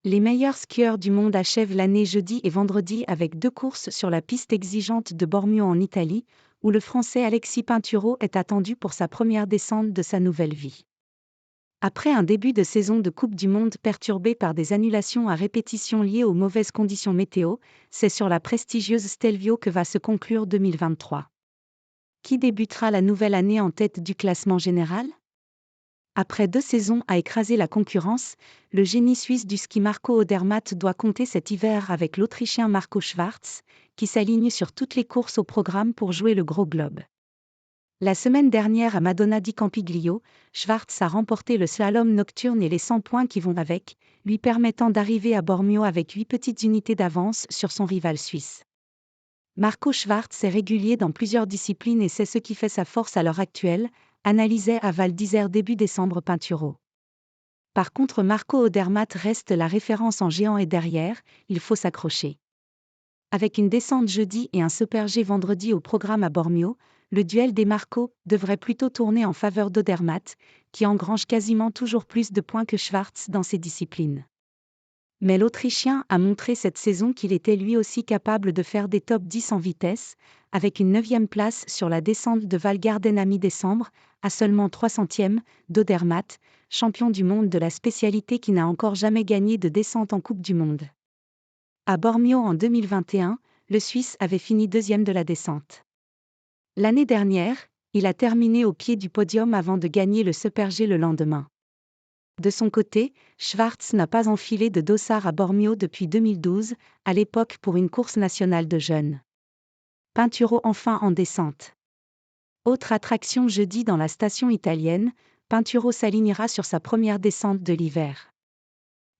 Les meilleurs skieurs du monde achèvent l'année jeudi et vendredi avec 2 courses sur la piste exigeante de Bormio en Italie, où le Français Alexis Pinturo est attendu pour sa première descente de sa nouvelle vie. Après un début de saison de Coupe du Monde perturbé par des annulations à répétition liées aux mauvaises conditions météo, c'est sur la prestigieuse Stelvio que va se conclure 2023. Qui débutera la nouvelle année en tête du classement général ? Après 2 saisons à écraser la concurrence, le génie suisse du ski Marco Odermatt doit compter cet hiver avec l'Autrichien Marco Schwarz, qui s'aligne sur toutes les courses au programme pour jouer le gros globe. La semaine dernière à Madonna di Campiglio, Schwarz a remporté le slalom nocturne et les 100 points qui vont avec, lui permettant d'arriver à Bormio avec 8 petites unités d'avance sur son rival suisse. Marco Schwarz est régulier dans plusieurs disciplines et c'est ce qui fait sa force à l'heure actuelle, analysait à Val d'Isère début décembre Pinturo. Par contre Marco Odermatt reste la référence en géant et derrière, il faut s'accrocher. Avec une descente jeudi et un Super G vendredi au programme à Bormio, le duel des Marco devrait plutôt tourner en faveur d'Odermatt, qui engrange quasiment toujours plus de points que Schwarz dans ces disciplines. Mais l'Autrichien a montré cette saison qu'il était lui aussi capable de faire des top 10 en vitesse, avec une 9e place sur la descente de Val Gardena à mi-décembre, à seulement 3 centièmes d'Odermatt, champion du monde de la spécialité qui n'a encore jamais gagné de descente en Coupe du Monde. À Bormio en 2021, le Suisse avait fini 2e de la descente. L'année dernière, il a terminé au pied du podium avant de gagner le Super G le lendemain. De son côté, Schwarz n'a pas enfilé de dossard à Bormio depuis 2012, à l'époque pour une course nationale de jeunes. Pinturo enfin en descente. Autre attraction jeudi dans la station italienne, Pinturo s'alignera sur sa première descente de l'hiver.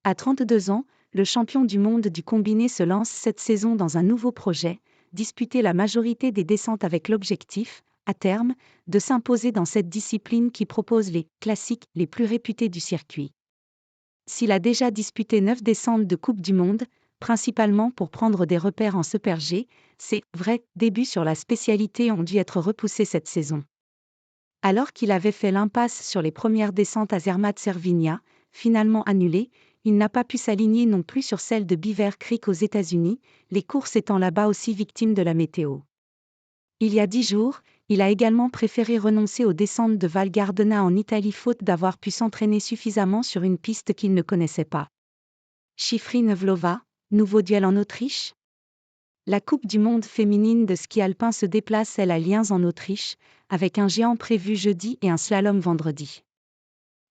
À 32 ans, le champion du monde du combiné se lance cette saison dans un nouveau projet, disputer la majorité des descentes avec l'objectif, à terme, de s'imposer dans cette discipline qui propose les classiques les plus réputés du circuit. S'il a déjà disputé 9 descentes de Coupe du Monde, principalement pour prendre des repères en Super G, ses vrais débuts sur la spécialité ont dû être repoussés cette saison. Alors qu'il avait fait l'impasse sur les premières descentes à Zermatt-Cervinia, finalement annulées, il n'a pas pu s'aligner non plus sur celle de Beaver Creek aux États-Unis, les courses étant là-bas aussi victimes de la météo. Il y a 10 jours, il a également préféré renoncer aux descentes de Val Gardena en Italie faute d'avoir pu s'entraîner suffisamment sur une piste qu'il ne connaissait pas. Shiffrin Vlhova, nouveau duel en Autriche ? La Coupe du monde féminine de ski alpin se déplace elle à Liens en Autriche, avec un géant prévu jeudi et un slalom vendredi.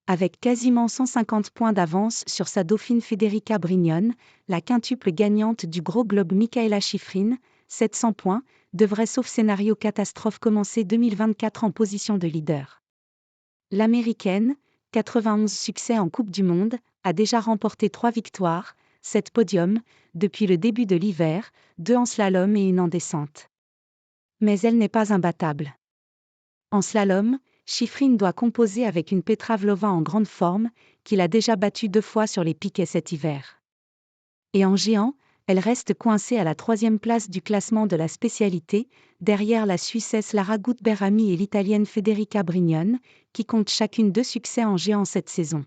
Avec quasiment 150 points d'avance sur sa dauphine Federica Brignone, la quintuple gagnante du gros globe Mikaela Shiffrin, 700 points, devrait sauf scénario catastrophe commencer 2024 en position de leader. L'Américaine, 91 succès en Coupe du Monde, a déjà remporté 3 victoires, 7 podiums, depuis le début de l'hiver, 2 en slalom et 1 en descente. Mais elle n'est pas imbattable. En slalom, Shiffrin doit composer avec une Petra Vlhova en grande forme, qu'il a déjà battue 2 fois sur les piquets cet hiver. Et en géant, elle reste coincée à la 3e place du classement de la spécialité, derrière la Suissesse Lara Gut-Berhami et l'Italienne Federica Brignone, qui comptent chacune 2 succès en géant cette saison.